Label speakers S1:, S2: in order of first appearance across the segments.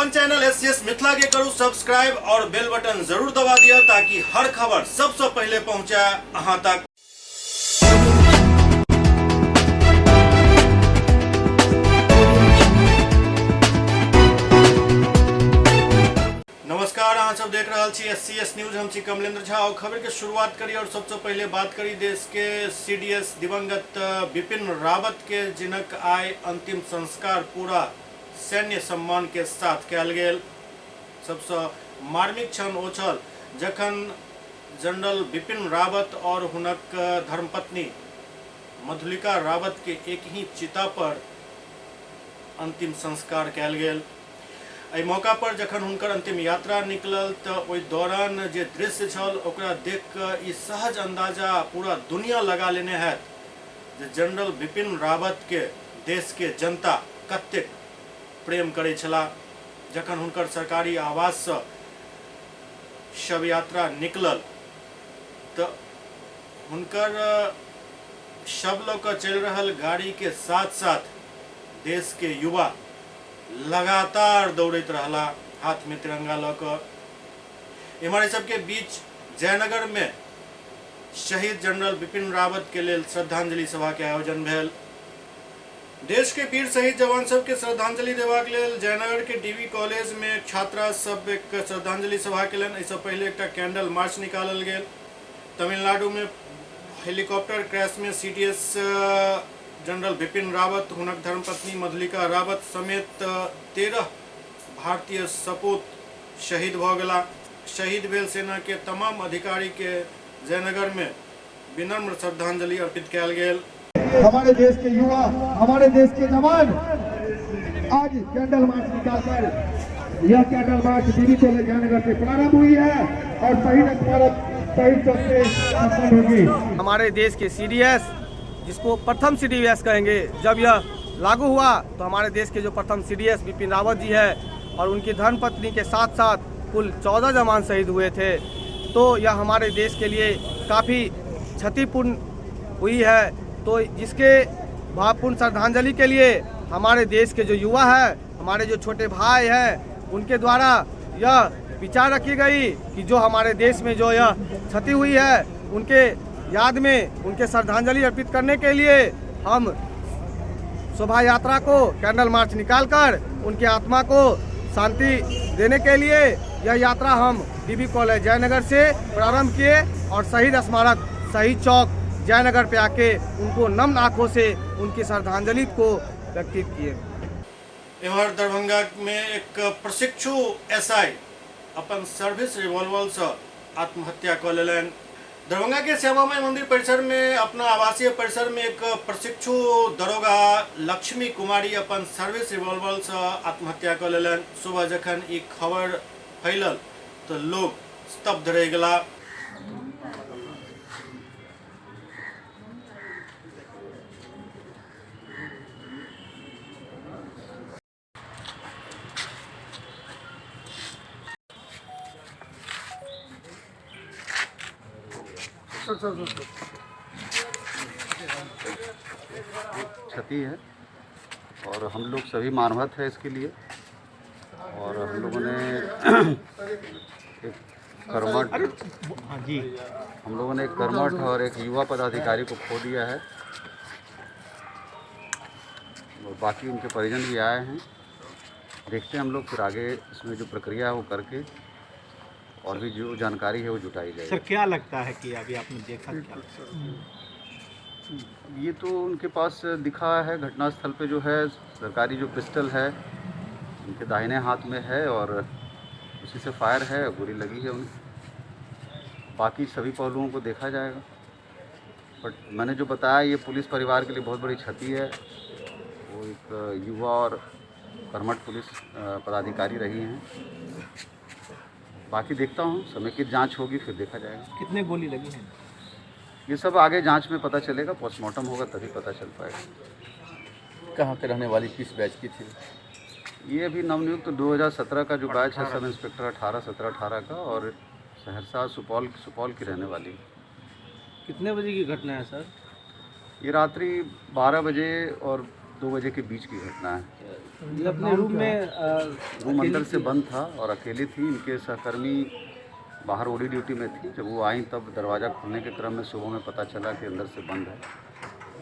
S1: अपन channel SCS Mithila के करू subscribe और बेल बटन जरूर दबा दिया ताकि हर खबर सबसे पहले पहुंचे अहां तक। नमस्कार, अहाँ सब देख रहा छी एससीएस न्यूज। हम छी कमलेंद्र झा और खबर के शुरुआत करी और सबसे पहले बात करी देश के सीडीएस दिवंगत बिपिन रावत के, जिनक आय अंतिम संस्कार पूरा सैन्य सम्मान के साथ कयल गेल। सबसे मार्मिक क्षण ओ छल जखन जनरल बिपिन रावत और हुनक धर्मपत्नी मधुलिका रावत के एक ही चिता पर अंतिम संस्कार कयल गेल। एहि मौका पर जखन हुनकर अंतिम यात्रा निकलल तो ओहि दौरान जे दृश्य छल ओकरा देख कऽ ई सहज अंदाजा पूरा दुनिया लगा लेने हैत जे जनरल बिपिन रावत के देश के जनता कतेक प्रेम करै छलाह। जखन हुनकर सरकारी आवास से शव यात्रा निकलल तो हुनकर शव लऽ कऽ चलि रहल गाड़ी के साथ साथ देश के युवा लगातार दौड़ैत रहला हाथ में तिरंगा लऽ कऽ। एम्हर सबके बीच जयनगर में शहीद जनरल बिपिन रावत के लेल श्रद्धांजलि सभा के आयोजन भेल। देश के वीर शहीद जवान सब के श्रद्धांजलि देबाक लेल जयनगर के डीवी कॉलेज में छात्रा सब एक श्रद्धांजलि सभा केलनि। एहिसँ पहले एकटा कैंडल मार्च निकालल गेल। तमिलनाडु में हेलीकॉप्टर क्रैश में सीडीएस जनरल बिपिन रावत, हुनक धर्मपत्नी मधुलिका रावत समेत 13 भारतीय सपूत शहीद भ गेला। शहीद भेल सेना के तमाम अधिकारी के जयनगर में विनम्र श्रद्धांजलि अर्पित कयल गेल।
S2: हमारे देश के युवा, हमारे देश के जवान आज कैंडल मार्च निकालकर, यह candle march DV college Jaynagar से प्रारंभ हुई है और शहीद स्मारक शहीद चौक से संपन्न होगी।
S3: हमारे देश के सीडीएस, जिसको प्रथम सीडीएस कहेंगे, जब यह लागू हुआ तो हमारे देश के जो प्रथम सीडीएस बिपिन रावत जी है और उनकी धर्मपत्नी के साथ साथ कुल 14 जवान शहीद हुए थे। तो यह हमारे देश के लिए काफ़ी क्षतिपूर्ण हुई है। तो इसके भावपूर्ण श्रद्धांजलि के लिए हमारे देश के जो युवा है, हमारे जो छोटे भाई हैं, उनके द्वारा यह विचार रखी गई कि जो हमारे देश में जो यह क्षति हुई है उनके याद में उनके श्रद्धांजलि अर्पित करने के लिए हम शोभा यात्रा को कैंडल मार्च निकालकर उनके आत्मा को शांति देने के लिए यह यात्रा हम डीवी कॉलेज जयनगर से प्रारंभ किए और शहीद स्मारक शहीद चौक जयनगर पे आके उनको नम्र आंखों से उनकी श्रद्धांजलि को व्यक्तित किए।
S1: एम्हर दरभंगा में एक प्रशिक्षु एसआई अपन सर्विस रिवॉल्वर से आत्महत्या कर लेलनि। दरभंगा के श्यामामाई मंदिर परिसर में अपना आवासीय परिसर में एक प्रशिक्षु दरोगा लक्ष्मी कुमारी अपन सर्विस रिवॉल्वर से आत्महत्या कर लेलनि। सुबह जखन ई खबर फैलल तो लोग स्तब्ध रह गेला।
S4: क्षति है और हम लोग सभी मानवत है इसके लिए। और हम लोगों ने एक कर्मठ और एक युवा पदाधिकारी को खो दिया है और बाकी उनके परिजन भी आए हैं। देखते हैं हम लोग फिर आगे इसमें जो प्रक्रिया है वो करके और भी जो जानकारी है वो जुटाई जाएगी।
S5: सर क्या लगता है कि अभी आपने देखा क्या?
S4: ये तो उनके पास दिखा है घटनास्थल पे जो है सरकारी जो पिस्टल है उनके दाहिने हाथ में है और उसी से फायर है, गोली लगी है उन्हें। बाकी सभी पहलुओं को देखा जाएगा। बट मैंने जो बताया ये पुलिस परिवार के लिए बहुत बड़ी क्षति है। वो एक युवा और कर्मठ पुलिस पदाधिकारी रही हैं। बाकी देखता हूँ, समेकित जांच होगी फिर देखा जाएगा।
S5: कितने गोली लगी हैं?
S4: ये सब आगे जांच में पता चलेगा, पोस्टमार्टम होगा तभी पता चल पाएगा।
S6: कहाँ के रहने वाली, किस बैच की थी?
S4: ये अभी नवनियुक्त तो 2017 का जो बैच है सब इंस्पेक्टर 18-17-18 का और सहरसा सुपौल की रहने वाली।
S5: कितने बजे की घटना है सर?
S4: ये रात्रि 12 बजे और 2 बजे के बीच की घटना है।
S5: ये अपने रूम में
S4: रूम अंदर से बंद था और अकेली थी। इनके सहकर्मी बाहर ओडी ड्यूटी में थी। जब वो आई तब दरवाज़ा खुलने के क्रम में सुबह में पता चला कि अंदर से बंद है।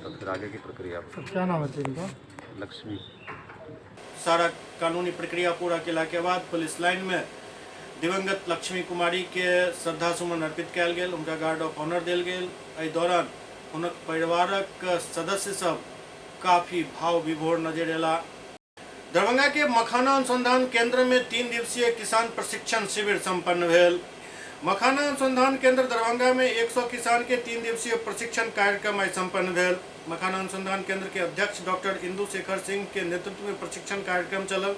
S4: तब फिर आगे की प्रक्रिया।
S2: क्या नाम है इनका?
S4: लक्ष्मी।
S1: सारा कानूनी प्रक्रिया पूरा केला के बाद पुलिस लाइन में दिवंगत लक्ष्मी कुमारी के श्रद्धा सुमन अर्पित कयल गेल, उनका गार्ड ऑफ ऑनर देल गेल। एहि दौरान हुनक परिवारक सदस्य सब काफी भाव विभोर नजर अयला। दरभंगा के मखाना अनुसंधान केंद्र में 3 दिवसीय किसान प्रशिक्षण शिविर संपन्न भेल। मखाना अनुसंधान केंद्र दरभंगा में 100 किसान के 3 दिवसीय प्रशिक्षण कार्यक्रम आज संपन्न भेल। मखाना अनुसंधान केंद्र के अध्यक्ष डॉक्टर इंदु शेखर सिंह के नेतृत्व में प्रशिक्षण कार्यक्रम चलल।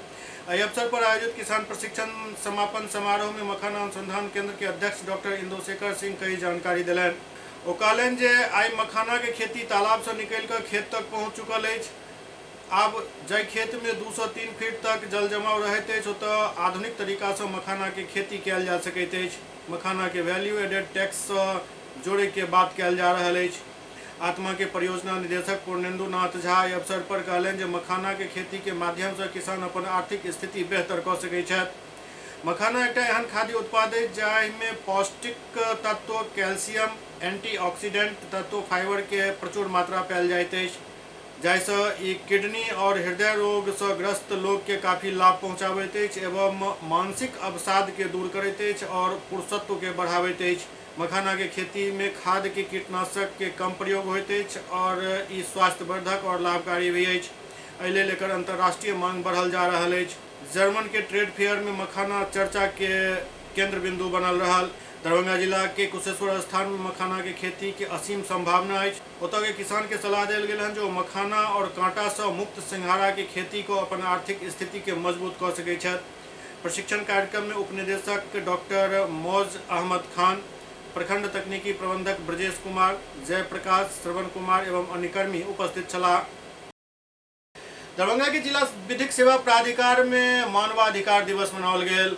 S1: एहि अवसर पर आयोजित किसान प्रशिक्षण समापन समारोह में मखाना अनुसंधान केंद्र के अध्यक्ष डॉक्टर इंदु शेखर सिंह कई जानकारी दिलनि। ओ कहलनि जे आइ मखाना के खेती तालाब से निकल कर खेत तक पहुँच चुकल अछि। आब जाहि खेत में 203 फीट तक जल जमाव रहैत अछि ओतऽ आधुनिक तरीका से मखाना के खेती कयल जा सकैत अछि। मखाना के वैल्यू एडेड टैक्स से जोड़े के बात कयल जा रहल अछि। आत्मा के परियोजना निदेशक पूर्णेंदु नाथ झा एहि अवसर पर कहलनि जे मखाना के खेती के माध्यम से किसान अपन आर्थिक स्थिति बेहतर कऽ सकैत छथि। मखाना एकटा एहन खाद्य उत्पाद अछि जाहिमे पौष्टिक तत्व, कैल्शियम, एंटीऑक्सीडेंट तत्व, फाइबर के प्रचुर मात्रा पायल जाइत अछि, जाहिसँ ई किडनी और हृदय रोग से ग्रस्त लोग के काफी लाभ पहुँचाबैत अछि एवं मानसिक अवसाद के दूर करैत अछि और पुरुषत्व के बढ़ाबैत अछि। मखाना के खेती में खाद के कीटनाशक के कम प्रयोग होइत अछि और ई स्वास्थ्यवर्धक और लाभकारी भी अछि। एहि लेल एकर अंतर्राष्ट्रीय मांग बढ़ल जा रहल अछि। जर्मन के ट्रेड फेयर में मखाना चर्चा के केंद्र बिंदु बनल रहल। दरभंगा जिला के कुशेश्वर स्थान में मखाना के खेती के असीम संभावना अछि। ओतऽ के किसान के सलाह देल गेल हन जो मखाना और कांटा से मुक्त सिंघाड़ा के खेती को अपन आर्थिक स्थिति के मजबूत कऽ सकैत छथि। प्रशिक्षण कार्यक्रम में उपनिदेशक डॉक्टर मौज अहमद खान, प्रखंड तकनीकी प्रबंधक ब्रजेश कुमार, जयप्रकाश, श्रवण कुमार एवं अन्य कर्मी उपस्थित छलाह। दरभंगा के जिला विधिक सेवा प्राधिकार में मानवाधिकार दिवस मनाओल गेल।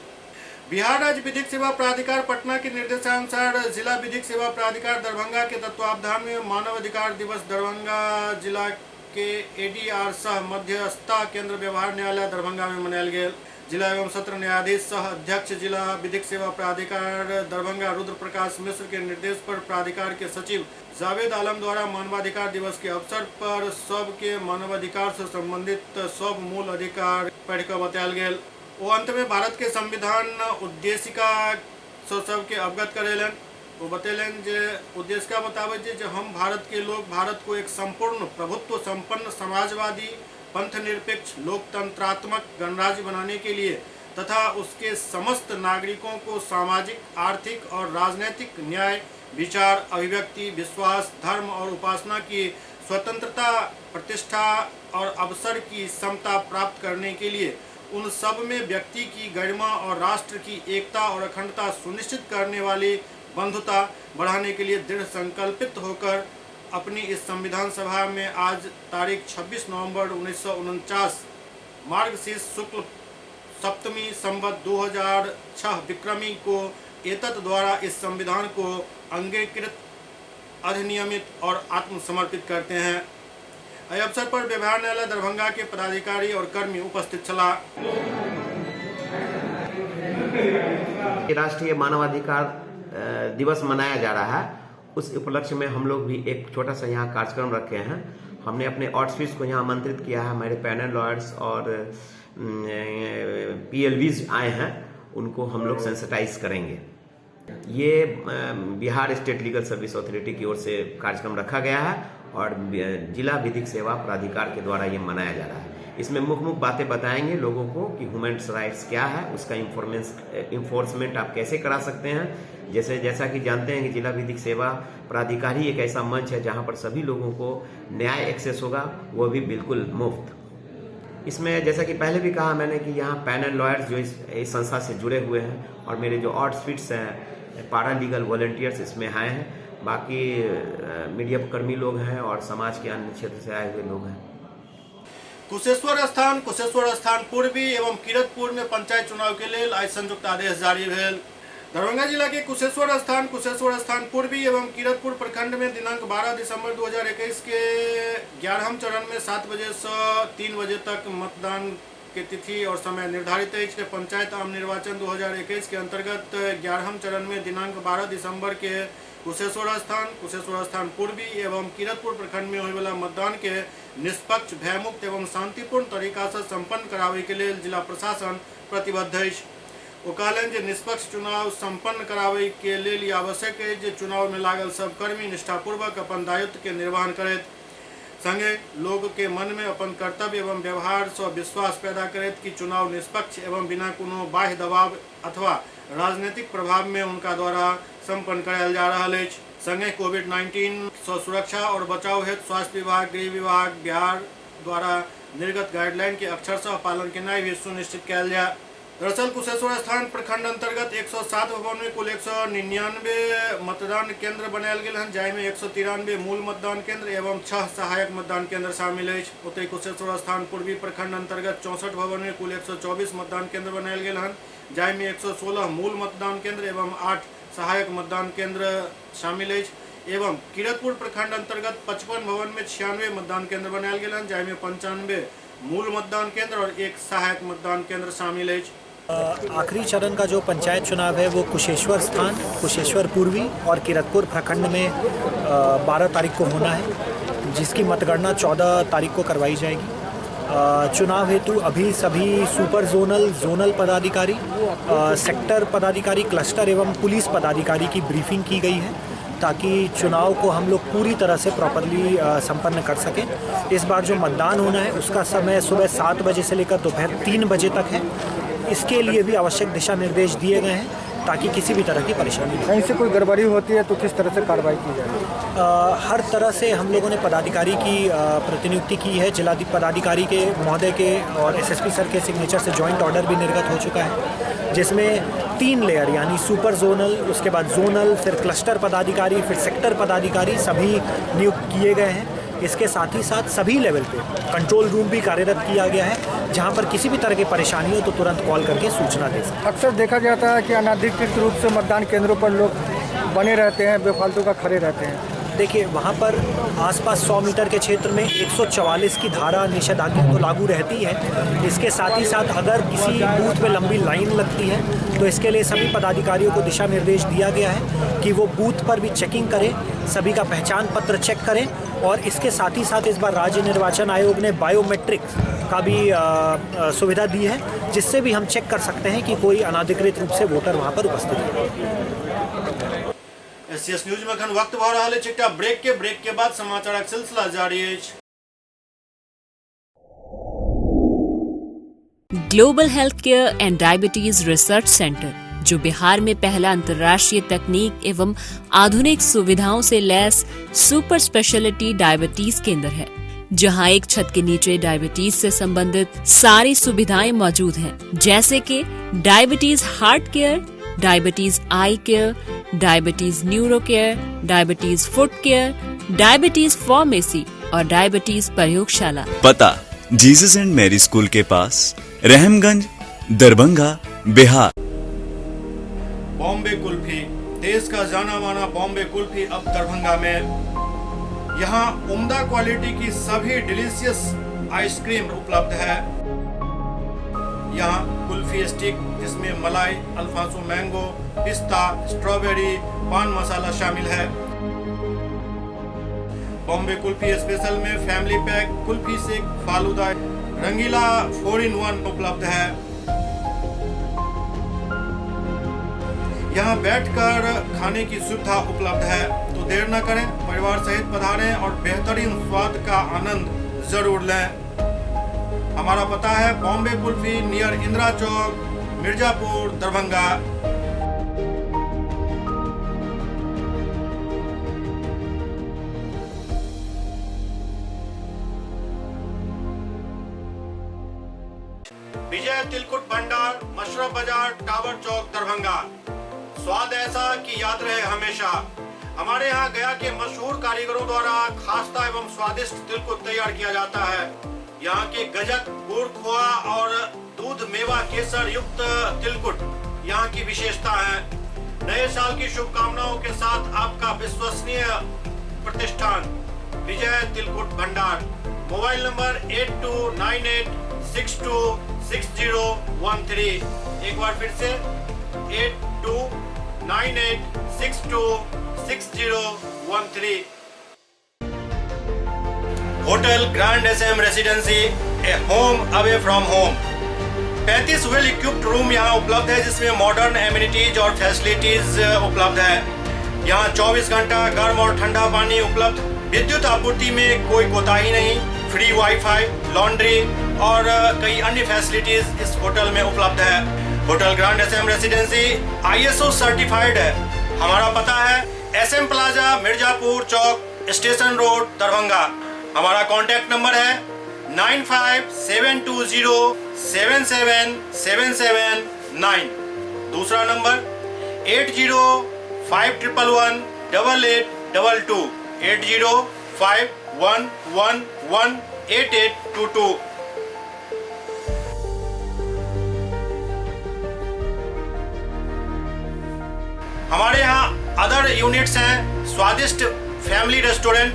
S1: बिहार राज्य विधिक सेवा प्राधिकार पटना के निर्देशानुसार जिला विधिक सेवा प्राधिकार दरभंगा के तत्वावधान में मानवाधिकार दिवस दरभंगा जिला के एडीआर सह मध्यस्थता केंद्र व्यवहार न्यायालय दरभंगा में मनायल गेल। जिला एवं सत्र न्यायाधीश सह अध्यक्ष जिला विधिक सेवा प्राधिकार दरभंगा रुद्र प्रकाश मिश्र के निर्देश पर प्राधिकार के सचिव जावेद आलम द्वारा मानवाधिकार दिवस के अवसर पर सबके मानवाधिकार से संबंधित सब मूल अधिकार पढ़ कर बतायल गेल। वो अंत में भारत के संविधान उद्देशिका से सबके अवगत करेलन। वो बतेलन जे उद्देशिका बतावे जे हम भारत के लोग भारत को एक संपूर्ण प्रभुत्व संपन्न समाजवादी पंथनिरपेक्ष लोकतंत्रात्मक गणराज्य बनाने के लिए तथा उसके समस्त नागरिकों को सामाजिक, आर्थिक और राजनीतिक न्याय, विचार, अभिव्यक्ति, विश्वास, धर्म और उपासना की स्वतंत्रता, प्रतिष्ठा और अवसर की समता प्राप्त करने के लिए उन सब में व्यक्ति की गरिमा और राष्ट्र की एकता और अखंडता सुनिश्चित करने वाली बंधुता बढ़ाने के लिए दृढ़ संकल्पित होकर अपनी इस संविधान सभा में आज तारीख 26 नवंबर 1949 मार्गशीर्ष शुक्ल सप्तमी संवत 2006 विक्रमी को एतत् द्वारा इस संविधान को अंगीकृत, अधिनियमित और आत्मसमर्पित करते हैं। इस अवसर पर व्यवहार न्यायालय दरभंगा के पदाधिकारी और कर्मी उपस्थित छला।
S7: राष्ट्रीय मानवाधिकार दिवस मनाया जा रहा है। उस उपलक्ष्य में हम लोग भी एक छोटा सा यहाँ कार्यक्रम रखे हैं। हमने अपने ऑर्डस्फिट्स को यहाँ आमंत्रित किया है। हमारे पैनल लॉयर्स और पीएलवीज आए हैं, उनको हम लोग सेंसिटाइज करेंगे। ये Bihar state legal service authority की ओर से कार्यक्रम रखा गया है और जिला विधिक सेवा प्राधिकार के द्वारा ये मनाया जा रहा है। इसमें मुख्य बातें बताएंगे लोगों को कि ह्यूमन राइट्स क्या है, उसका इन्फोर्समेंट आप कैसे करा सकते हैं। जैसा कि जानते हैं कि जिला विधिक सेवा प्राधिकार ही एक ऐसा मंच है जहां पर सभी लोगों को न्याय एक्सेस होगा, वो भी बिल्कुल मुफ्त। इसमें जैसा कि पहले भी कहा मैंने कि यहाँ पैनल लॉयर्स जो इस संस्था से जुड़े हुए हैं और मेरे जो ऑर्डस्फिट्स हैं पारा लीगल वॉलंटियर्स इसमें आए हैं, बाकी मीडिया कर्मी लोग हैं और समाज के अन्य क्षेत्र से आए हुए लोग हैं।
S1: कुशेश्वर स्थान पूर्वी एवं किरतपुर में पंचायत चुनाव के लिए आज संयुक्त आदेश जारी भेल। दरभंगा जिला के कुशेश्वर स्थान पूर्वी एवं किरतपुर प्रखंड में दिनांक 12 दिसंबर 2021 के 11वें चरण में 7 बजे से 3 बजे तक मतदान के तिथि और समय निर्धारित है। के पंचायत आम निर्वाचन 2021 के अंतर्गत 11वें चरण में दिनांक 12 दिसंबर के कुशेश्वर स्थान पूर्वी एवं किरतपुर प्रखंड में होने वाला मतदान के निष्पक्ष, भयमुक्त एवं शांतिपूर्ण तरीका से संपन्न करावे के लिए जिला प्रशासन प्रतिबद्ध है। वो कहलन जे निष्पक्ष चुनाव संपन्न करावे के लिए आवश्यक है जे चुनाव में लागल सब कर्मी निष्ठापूर्वक अपन दायित्व के निर्वहन करत, संगे लोग के मन में अपन कर्तव्य एवं व्यवहार से विश्वास पैदा करत कि चुनाव निष्पक्ष एवं बिना कोनो बाह्य दबाव अथवा राजनीतिक प्रभाव में उनका द्वारा संपन्न करायल जा रहा है। संगे कोविड-19 से सुरक्षा और बचाव हेतु स्वास्थ्य विभाग, गृह विभाग बिहार द्वारा निर्गत गाइडलाइन के अक्षरशः पालन के भी सुनिश्चित किया जाए। दरअसल कुशेश्वर स्थान प्रखंड अंतर्गत 107 भवन में कुल 199 मतदान केंद्र बनायल गेल हन, जाहि में 193 मूल मतदान केंद्र एवं 6 सहायक मतदान केंद्र शामिल है। ओतहि कुशेश्वर स्थान पूर्वी प्रखंड अंतर्गत 64 भवन में कुल 124 मतदान केंद्र बनायल गेल हन, जाहि में 116 मूल मतदान केंद्र एवं 8 सहायक मतदान केंद्र शामिल है। एवं किरतपुर प्रखंड अंतर्गत 55 भवन में 96 मतदान केंद्र बनायल गेल हन, जाहि में 95 मूल मतदान केंद्र और 1 सहायक मतदान केंद्र शामिल है।
S8: आखिरी चरण का जो पंचायत चुनाव है वो कुशेश्वर स्थान, कुशेश्वर पूर्वी और किरतपुर प्रखंड में 12 तारीख को होना है, जिसकी मतगणना 14 तारीख को करवाई जाएगी। चुनाव हेतु अभी सभी सुपर जोनल पदाधिकारी, सेक्टर पदाधिकारी, क्लस्टर एवं पुलिस पदाधिकारी की ब्रीफिंग की गई है ताकि चुनाव को हम लोग पूरी तरह से प्रॉपरली संपन्न कर सकें। इस बार जो मतदान होना है उसका समय सुबह 7 बजे से लेकर दोपहर 3 बजे तक है। इसके लिए भी आवश्यक दिशा निर्देश दिए गए हैं ताकि किसी भी तरह की परेशानी नहीं।
S2: कहीं से कोई गड़बड़ी होती है तो किस तरह से कार्रवाई की जाए?
S8: हर तरह से हम लोगों ने पदाधिकारी की प्रतिनियुक्ति की है। जिला पदाधिकारी के महोदय के और एसएसपी सर के सिग्नेचर से जॉइंट ऑर्डर भी निर्गत हो चुका है, जिसमें 3 लेयर यानी सुपर जोनल, उसके बाद जोनल, फिर क्लस्टर पदाधिकारी, फिर सेक्टर पदाधिकारी सभी नियुक्त किए गए हैं। इसके साथ ही साथ सभी लेवल पे कंट्रोल रूम भी कार्यरत किया गया है, जहां पर किसी भी तरह की परेशानी हो तो तुरंत कॉल करके सूचना दे सकते हैं।
S2: अक्सर देखा जाता है कि अनाधिकृत रूप से मतदान केंद्रों पर लोग बने रहते हैं, बेफालतू का खड़े रहते हैं।
S8: देखिए, वहाँ पर आसपास 100 मीटर के क्षेत्र में 144 की धारा निषेधाज्ञा तो लागू रहती है। इसके साथ ही साथ अगर किसी बूथ में लंबी लाइन लगती है तो इसके लिए सभी पदाधिकारियों को दिशा निर्देश दिया गया है कि वो बूथ पर भी चेकिंग करें, सभी का पहचान पत्र चेक करें। और इसके साथ ही साथ इस बार राज्य निर्वाचन आयोग ने बायोमेट्रिक का भी सुविधा दी है, जिससे भी हम चेक कर सकते हैं कि कोई अनाधिकृत रूप से वोटर वहाँ पर उपस्थित है।
S1: एससीएस न्यूज में अखन वक्त भऽ रहल अछि एकटा ब्रेक के बाद समाचारक सिलसिला जारी अछि।
S9: Global health care and diabetes research centre, जो बिहार में पहला अंतर्राष्ट्रीय तकनीक एवं आधुनिक सुविधाओं से लैस सुपर स्पेशलिटी डायबिटीज केंद्र है, जहां एक छत के नीचे डायबिटीज से संबंधित सारी सुविधाएं मौजूद हैं, जैसे कि diabetes heart care, diabetes eye care, diabetes neuro care, diabetes foot care, diabetes pharmacy और डायबिटीज प्रयोगशाला।
S10: पता जीसस एंड मैरी स्कूल के पास, रहमगंज, दरभंगा, बिहार।
S1: बॉम्बे कुल्फी, देश का जाना माना बॉम्बे कुल्फी अब दरभंगा में। यहाँ उम्दा क्वालिटी की सभी डिलीशियस आइसक्रीम उपलब्ध है। यहाँ कुल्फी स्टिक जिसमें मलाई, अल्फांसो मैंगो, पिस्ता, स्ट्रॉबेरी, पान मसाला शामिल है। बॉम्बे कुल्फी स्पेशल में family pack, kulfi shake, falooda, Rangeela 4-in-1 उपलब्ध है। यहाँ बैठकर खाने की सुविधा उपलब्ध है, तो देर न करें, परिवार सहित पधारें और बेहतरीन स्वाद का आनंद जरूर लें। हमारा पता है बॉम्बे कुल्फी, नियर इंदिरा चौक, मिर्जापुर, दरभंगा। विजय तिलकुट भंडार, मशरफ बाजार, टावर चौक, दरभंगा। स्वाद ऐसा कि याद रहे हमेशा। हमारे यहाँ गया के मशहूर कारीगरों द्वारा खास्ता एवं स्वादिष्ट तिलकुट तैयार किया जाता है। यहाँ के गजक, गुड़, खोआ और दूध मेवा केसर युक्त तिलकुट यहाँ की विशेषता है। नए साल की शुभकामनाओं के साथ आपका विश्वसनीय प्रतिष्ठान विजय तिलकुट भंडार। Mobile number 8298626013। एक बार फिर से 8298626013। Hotel grand SM residency, a home away from home. 35 well equipped room यहाँ उपलब्ध है, जिसमें मॉडर्न एमिनिटीज और फैसिलिटीज उपलब्ध है। यहाँ 24 घंटा गर्म और ठंडा पानी उपलब्ध। विद्युत आपूर्ति में कोई कोताही नहीं। फ्री वाईफाई, लॉन्ड्री और कई अन्य फैसिलिटीज इस होटल में उपलब्ध है। Hotel grand SM residency ISO certified है। हमारा पता है SM plaza, Mirzapur Chowk, station road, Darbhanga. हमारा कॉन्टैक्ट नंबर है 9572077779। दूसरा नंबर 8051118822 8051118822। हमारे यहाँ अदर यूनिट्स हैं। स्वादिष्ट family restaurant,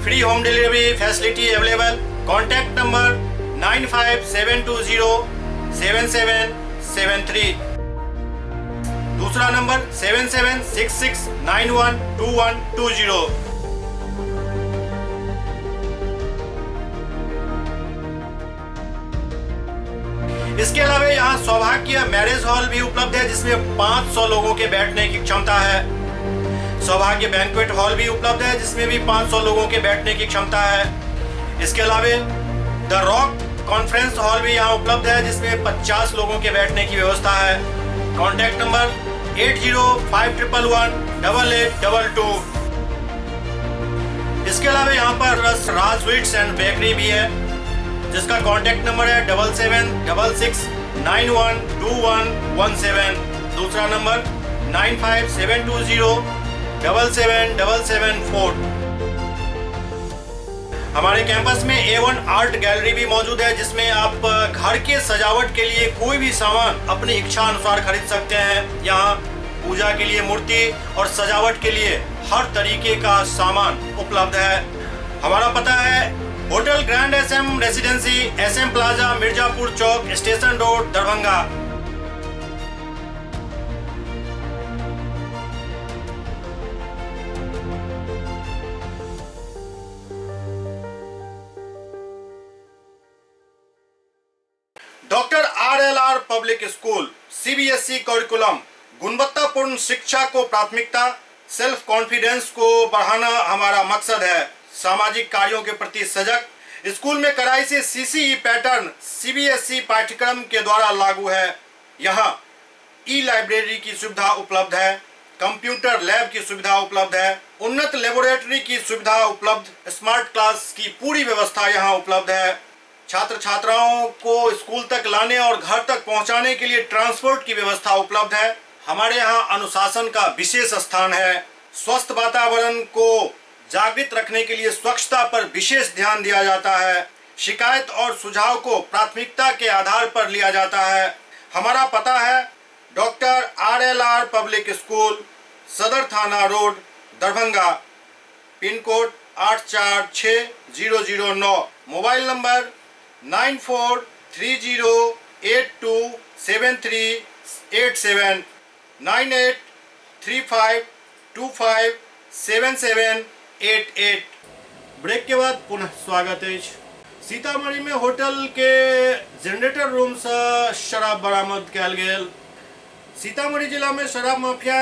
S1: free home delivery facility available. Contact number 9572077773। दूसरा नंबर 7766912120। इसके अलावा यहाँ सौभाग्य मैरिज हॉल भी उपलब्ध है, जिसमें 500 लोगों के बैठने की क्षमता है। सौभाग्य बैंक्वेट हॉल भी उपलब्ध है, जिसमें भी 500 लोगों के बैठने की क्षमता है। इसके अलावा द रॉक कॉन्फ्रेंस हॉल भी यहाँ उपलब्ध है, जिसमें 50 लोगों के बैठने की व्यवस्था है। Contact number 8051118822। इसके अलावा यहाँ पर राज स्वीट्स एंड बेकरी भी है, जिसका कॉन्टैक्ट नंबर है 7766912117। दूसरा नंबर 9572077774। हमारे कैंपस में A1 आर्ट गैलरी भी मौजूद है, जिसमें आप घर के सजावट के लिए कोई भी सामान अपनी इच्छा अनुसार खरीद सकते हैं। यहाँ पूजा के लिए मूर्ति और सजावट के लिए हर तरीके का सामान उपलब्ध है। हमारा पता है hotel grand SM residency, SM plaza, Mirzapur Chowk, station road, Darbhanga. Doctor RLR public school CBSE curriculum, गुणवत्तापूर्ण शिक्षा को प्राथमिकता, सेल्फ कॉन्फिडेंस को बढ़ाना हमारा मकसद है। सामाजिक कार्यों के प्रति सजग। स्कूल में कड़ाई से CCE पैटर्न CBSE पाठ्यक्रम के द्वारा लागू है। यहाँ लाइब्रेरी की सुविधा उपलब्ध है, कंप्यूटर लैब की सुविधा उपलब्ध है, उन्नत लेबोरेटरी की सुविधा उपलब्ध, स्मार्ट क्लास की पूरी व्यवस्था यहाँ उपलब्ध है। छात्र छात्राओं को स्कूल तक लाने और घर तक पहुँचाने के लिए ट्रांसपोर्ट की व्यवस्था उपलब्ध है। हमारे यहाँ अनुशासन का विशेष स्थान है। स्वस्थ वातावरण को जागृत रखने के लिए स्वच्छता पर विशेष ध्यान दिया जाता है। शिकायत और सुझाव को प्राथमिकता के आधार पर लिया जाता है। हमारा पता है doctor RLR public school, Sadar Thana road, Darbhanga. Pin code 846009। Mobile number 9430827387 9835257788। Break के बाद पुनः स्वागत है। सीतामढ़ी में होटल के जनरेटर रूम से शराब बरामद कयल गेल। सीतामढ़ी जिला में शराब माफिया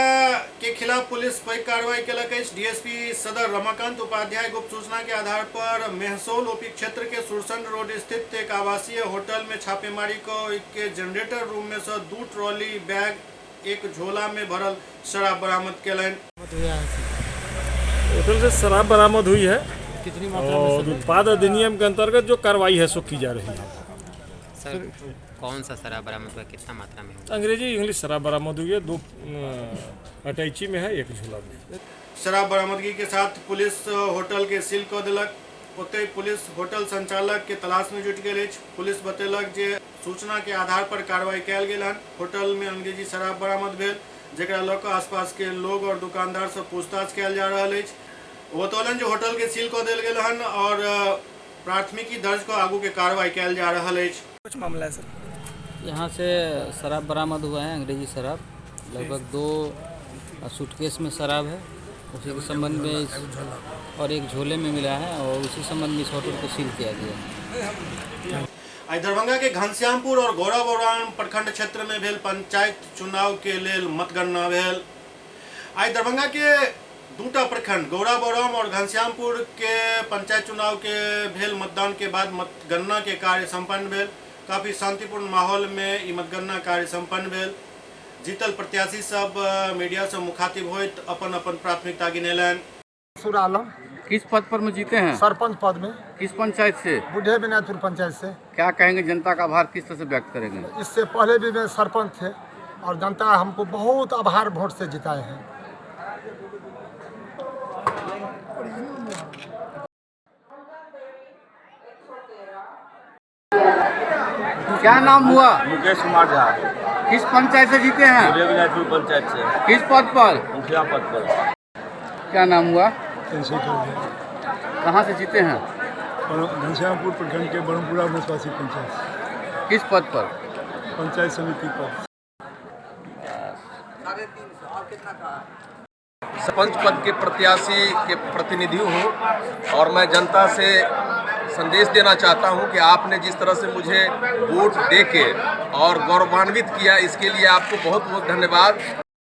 S1: के खिलाफ पुलिस पैघ कार्रवाई केलक अछि। DSP सदर रमाकांत उपाध्याय गुप्त सूचना के आधार पर मेहसोल OP क्षेत्र के सुरसंड रोड स्थित एक आवासीय होटल में छापेमारी के जनरेटर रूम में से 2 ट्रॉली बैग, एक झोला में भरल शराब बरामद केलनि।
S11: होटल से शराब बरामद हुई है।
S5: कितनी मात्रा में?
S11: और उत्पाद अधिनियम के अंतर्गत जो कार्रवाई है सो की जा रही है।
S12: सर कौन सा शराब बरामद हुआ, कितना मात्रा में?
S11: अंग्रेजी इंग्लिश शराब बरामद हुई है। 2 अटैची में है, 1 झोला में।
S1: शराब बरामदगी के साथ पुलिस होटल के सील कऽ देलक। ओतहि पुलिस होटल संचालक के तलाश में जुटि गेल अछि। पुलिस बतेलक जे सूचना के आधार पर कार्रवाई कयल गेल हन। होटल में अंग्रेजी शराब बरामद भेल। जकरा लऽ कऽ आसपास के लोग और दुकानदार से पूछताछ कयल जा रहल अछि। ओ बतौलन जे होटल के सील कऽ देल गेल हन और प्राथमिकी दर्ज कऽ आगू के कार्रवाई कयल जा रहल अछि।
S3: कुछ मामला है सर?
S5: यहाँ से शराब बरामद हुआ है, अंग्रेजी शराब, लगभग 2 सूटकेस में शराब है, उसी के संबंध में और एक झोले में मिला है और उसी संबंध में इस होटल को सील किया गया है।
S1: आई दरभंगा के घनश्यामपुर और गौराबौराम प्रखंड क्षेत्र में भेल पंचायत चुनाव के लेल मतगणना भेल। आई दरभंगा के 2टा प्रखंड गौराबौराम और घनश्यामपुर के पंचायत चुनाव के भेल मतदान के बाद मतगणना के कार्य संपन्न भेल। काफी शांतिपूर्ण माहौल में ई मतगणना कार्य संपन्न भेल। जीतल प्रत्याशी सब मीडिया से मुखातिब होइत अपन अपन प्राथमिकता गिनेलन।
S2: आलम
S4: किस पद पर में जीते हैं?
S2: सरपंच पद में।
S4: किस पंचायत से?
S2: बुढ़े बिनाथपुर पंचायत से।
S4: क्या कहेंगे, जनता का आभार किस तरह से व्यक्त करेंगे?
S2: इससे पहले भी मैं सरपंच थे और जनता हमको बहुत आभार वोट से जिताए हैं।
S4: क्या नाम हुआ?
S6: मुकेश कुमार झा।
S4: किस पंचायत से जीते हैं?
S6: बुढ़े पंचायत से।
S4: किस पद पर?
S6: मुखिया पद पर।
S4: क्या नाम हुआ? कहाँ से जीते हैं?
S2: घनश्यामपुर प्रखंड के बरमपुरा निवासी पंचायत।
S4: किस पद पर?
S2: पंचायत समिति पर।
S6: सरपंच पद के प्रत्याशी के प्रतिनिधि हूँ और मैं जनता से संदेश देना चाहता हूं कि आपने जिस तरह से मुझे वोट देके और गौरवान्वित किया, इसके लिए आपको बहुत बहुत धन्यवाद।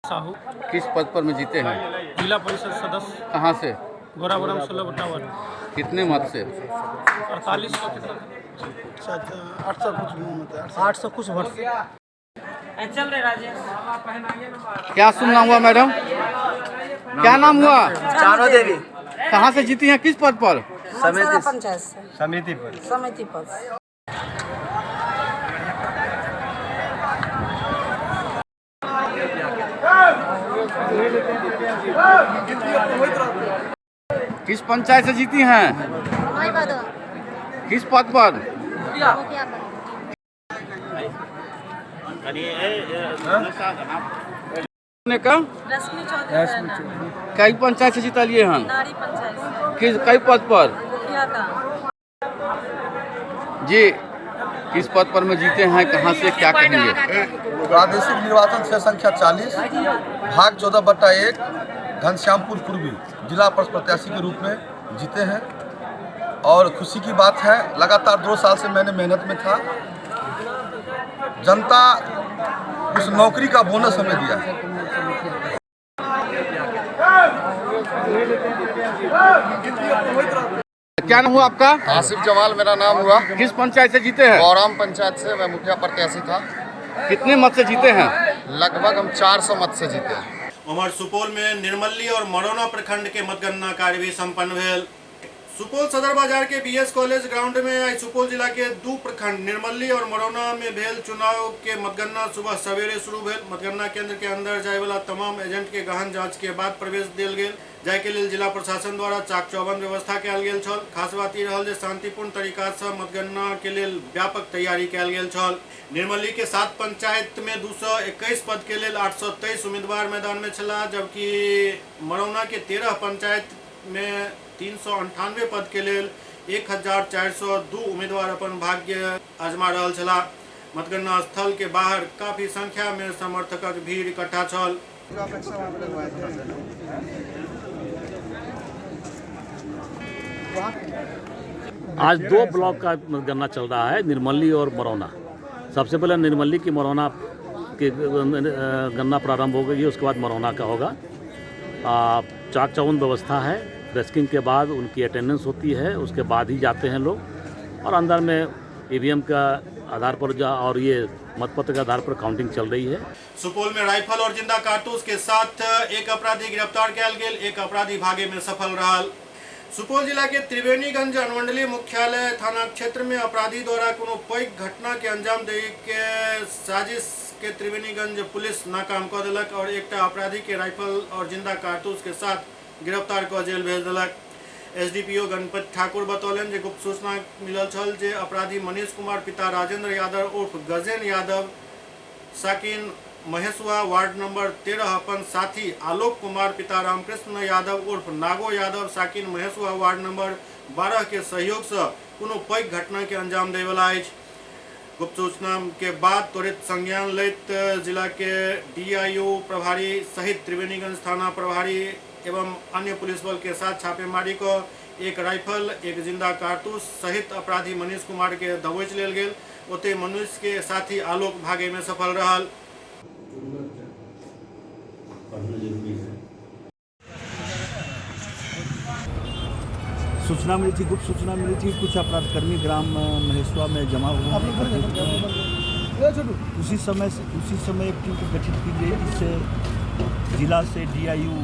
S5: साहू
S4: किस पद पर में जीते हैं?
S5: जिला परिषद सदस्य।
S4: कहां से?
S5: गौराबौराम 16
S4: कितने मत से?
S5: 4800 800 कुछ वोट से। चल रहे राजेश।
S4: क्या सुनना हुआ मैडम? क्या नाम हुआ?
S3: चारों देवी।
S4: कहाँ से जीती हैं? किस पद पर?
S3: पंचायत से।
S2: समिति पर।
S3: समिति पर।
S4: किस पंचायत से जीती हैं? किस पद पर? कई पंचायत से जीता लिए हैं? किस कई पद पर? जी, किस पद पर में जीते हैं? कहाँ से, क्या कहेंगे?
S2: प्रादेशिक निर्वाचन क्षेत्र संख्या 40 भाग 14/1 घनश्यामपुर पूर्वी जिला परिषद प्रत्याशी के रूप में जीते हैं और खुशी की बात है, लगातार 2 साल से मैंने मेहनत में था। जनता उस नौकरी का बोनस हमें दिया है।
S4: क्या नाम हुआ आपका?
S2: आसिफ जमाल मेरा नाम हुआ।
S4: किस पंचायत से जीते हैं?
S2: गौराम पंचायत से मैं मुखिया प्रत्याशी था।
S4: कितने मत से जीते हैं?
S2: लगभग हम 400 मत से जीते हैं।
S1: उमर सुपौल में निर्मली और मरौना प्रखंड के मतगणना कार्य भी संपन्न भेल। सुपौल सदर बाजार के बीएस कॉलेज ग्राउंड में आज सुपौल जिला के 2 प्रखंड निर्मली और मरौना में भेल चुनाव के मतगणना सुबह सवेरे शुरू भेल। मतगणना केंद्र के अंदर जाय वाला तमाम एजेंट के गहन जांच के बाद प्रवेश देल गेल, जाय के लेल जिला प्रशासन द्वारा चाक चौबंद व्यवस्था कयल गेल छल। खास बात ई रहल जे शांतिपूर्ण तरीका से मतगणना के लेल व्यापक तैयारी कयल गेल छल। निर्मली के 7 पंचायत में 221 पद के लेल 823 उम्मीदवार मैदान में छला, जबकि मरौना के 13 पंचायत में 398 पद के लेल 1402 उम्मीदवार अपन भाग्य आजमा रहल छला। मतगणना स्थल के बाहर काफी संख्या में समर्थकक भीड़ इकट्ठा छल।
S13: आज 2 ब्लॉक का मतगणना चल रहा है, निर्मली और मरौना। सबसे पहले निर्मली की मरौना की गणना प्रारंभ हो गई है, उसके बाद मरौना का होगा। चाक चौबंद व्यवस्था है, डेस्किंग के बाद उनकी अटेंडेंस होती है, उसके बाद ही जाते हैं लोग और अंदर में ईवीएम का आधार पर और ये मतपत्र के आधार पर काउंटिंग चल रही है।
S1: सुपौल में राइफल और जिंदा कारतूस के साथ एक अपराधी गिरफ्तार कयल गेल, एक अपराधी भागे में सफल रहल। सुपौल जिला के त्रिवेणीगंज अनुमंडलीय मुख्यालय थाना क्षेत्र में अपराधी द्वारा कोनो पैघ घटना के अंजाम दे के साजिश के त्रिवेणीगंज पुलिस नाकाम कर देलक और एक अपराधी के राइफल और जिंदा कारतूस के साथ गिरफ्तार कर जेल भेज देलक। एसडीपीओ गणपत ठाकुर बतौलन जे गुप्त सूचना मिलल छल जे अपराधी मनीष कुमार पिता राजेंद्र यादव उर्फ गजेन यादव साकिन महेशुआ वार्ड नंबर 13 अपन साथी आलोक कुमार पिता रामकृष्ण यादव उर्फ नागो यादव साकिन महेशुआ वार्ड नंबर 12 के सहयोग से कोनो पैघ घटना के अंजाम देवला अछि। गुप्त सूचना के बाद त्वरित संज्ञान लैत जिला के DIO प्रभारी सहित त्रिवेणीगंज थाना प्रभारी एवं अन्य पुलिस बल के साथ छापेमारी को एक राइफल, एक जिंदा कारतूस सहित अपराधी मनीष कुमार के दबोच लेल गेल। ओते मनुष्य के साथी आलोक भागे में सफल रहल।
S14: सूचना मिली थी, गुप्त सूचना मिली थी, कुछ अपराधकर्मी ग्राम महेशुआ में जमा हुए हैं। उसी समय एक टीम गठित की गई जिससे जिला से DIO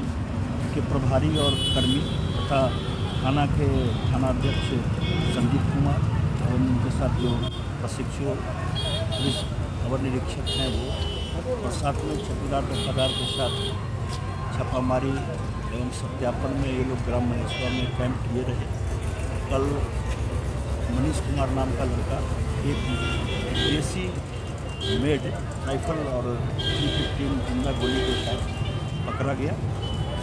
S14: के प्रभारी और कर्मी तथा थाना के थानाध्यक्ष संदीप कुमार और उनके साथ जो प्रशिक्षु पुलिस अवर निरीक्षक हैं वो, और साथ में चौकीदार दफ्तार के साथ छापामारी एवं सत्यापन में ये लोग ग्राम महेशुआ में कैंप किए रहे। कल मनीष कुमार नाम का लड़का एक देसी मेड राइफल और 315 जिंदा गोली के साथ पकड़ा गया।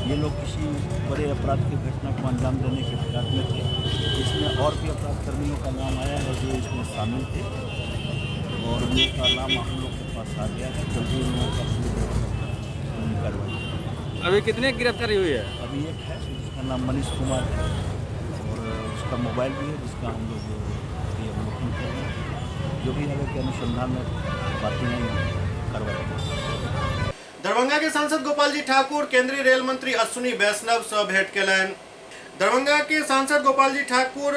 S14: ये लोग किसी बड़े अपराध की घटना को अंजाम देने के फिराक में थे। इसमें और भी अपराधकर्मियों का नाम आया है जो इसमें शामिल थे और उनका नाम हम लोग के पास आ गया है। जल्दी उन लोगों का पूरी कार्रवाई।
S5: अभी कितने गिरफ्तारी हुई है?
S14: अभी एक है जिसका नाम मनीष कुमार है और उसका मोबाइल भी है जिसका हम लोग ये अवलोकन कर रहे हैं। जो भी है के अनुसंधान में बातें कार्रवाई।
S1: दरभंगा के सांसद गोपाल जी ठाकुर केंद्रीय रेल मंत्री अश्विनी वैष्णव से भेंट केलनि। दरभंगा के सांसद गोपाल जी ठाकुर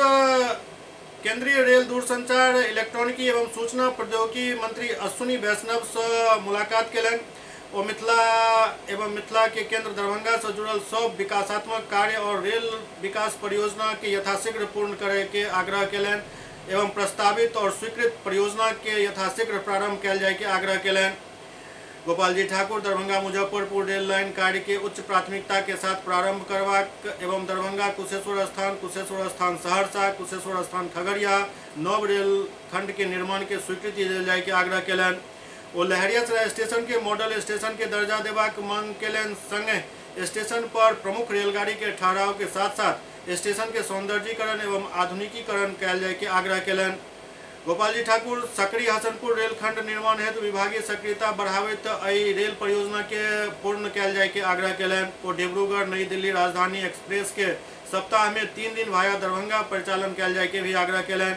S1: केंद्रीय रेल दूरसंचार इलेक्ट्रॉनिकी एवं सूचना प्रौद्योगिकी मंत्री अश्विनी वैष्णव से मुलाकात केलनि। वो मिथिला के केंद्र दरभंगा से जुड़ल सब विकासात्मक कार्य और रेल विकास परियोजना के यथाशीघ्र पूर्ण करे के आग्रह केलनि एवं प्रस्तावित और स्वीकृत परियोजना के यथाशीघ्र प्रारंभ कैल जाए के आग्रह केलनि। गोपाल जी ठाकुर दरभंगा मुजफ्फरपुर रेल लाइन कार्य के उच्च प्राथमिकता के साथ प्रारंभ करवाक एवं दरभंगा कुशेश्वर स्थान सहरसा, कुशेश्वर स्थान खगड़िया नव रेल खंड के निर्माण के स्वीकृति देल जाए के आग्रह केलनि। वो लहरियासराय स्टेशन के मॉडल स्टेशन के दर्जा देबाक मांग केलनि। संगे स्टेशन पर प्रमुख रेलगाड़ी के ठहराव के साथ साथ स्टेशन के सौंदर्यीकरण एवं आधुनिकीकरण कैल जाए के आग्रह केलनि। गोपाल जी ठाकुर सकरी हसनपुर रेलखंड निर्माण हेतु विभागीय सक्रियता बढ़ावैत एहि रेल परियोजना के पूर्ण कैल जाए के आग्रह केलनि। वो डिब्रूगढ़ नई दिल्ली राजधानी एक्सप्रेस के सप्ताह में 3 दिन भाया दरभंगा परिचालन कैल जाए के भी आग्रह केलनि।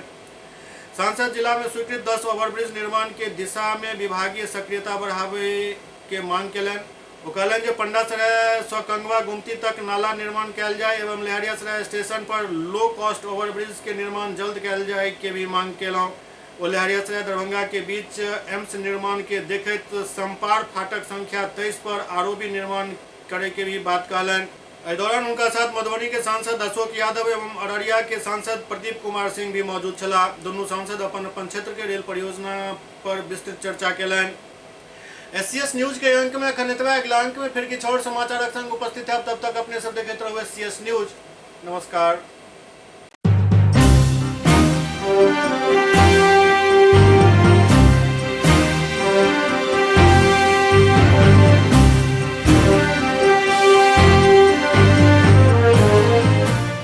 S1: सांसद जिला में स्वीकृत 10 ओवरब्रिज निर्माण के दिशा में विभागीय सक्रियता बढ़ावे के मांग केलनि। वो कहलनि जे पंडासराय से कंगवा गुमती तक नाला निर्माण कैल जाए एवं लहरियासराय स्टेशन पर लो कॉस्ट ओवरब्रिज के निर्माण जल्द कैल जाए के भी मांग केलहुँ। वो लहरियासराय दरभंगा के बीच एम्स निर्माण के देखैत संपार फाटक संख्या 23 पर ROB निर्माण करे के भी बात कहलनि। इस दौरान उनका साथ मधुबनी के सांसद अशोक यादव एवं अररिया के सांसद प्रदीप कुमार सिंह भी मौजूद छला। दोनों सांसद अपन अपन क्षेत्र के रेल परियोजना पर विस्तृत चर्चा केलनि। SCS न्यूज के अंक में अखन एतबे। अगला अंक में फिर किछु और समाचारक संग उपस्थित है। तब तक अपने सब देखते रहो SCS न्यूज। नमस्कार।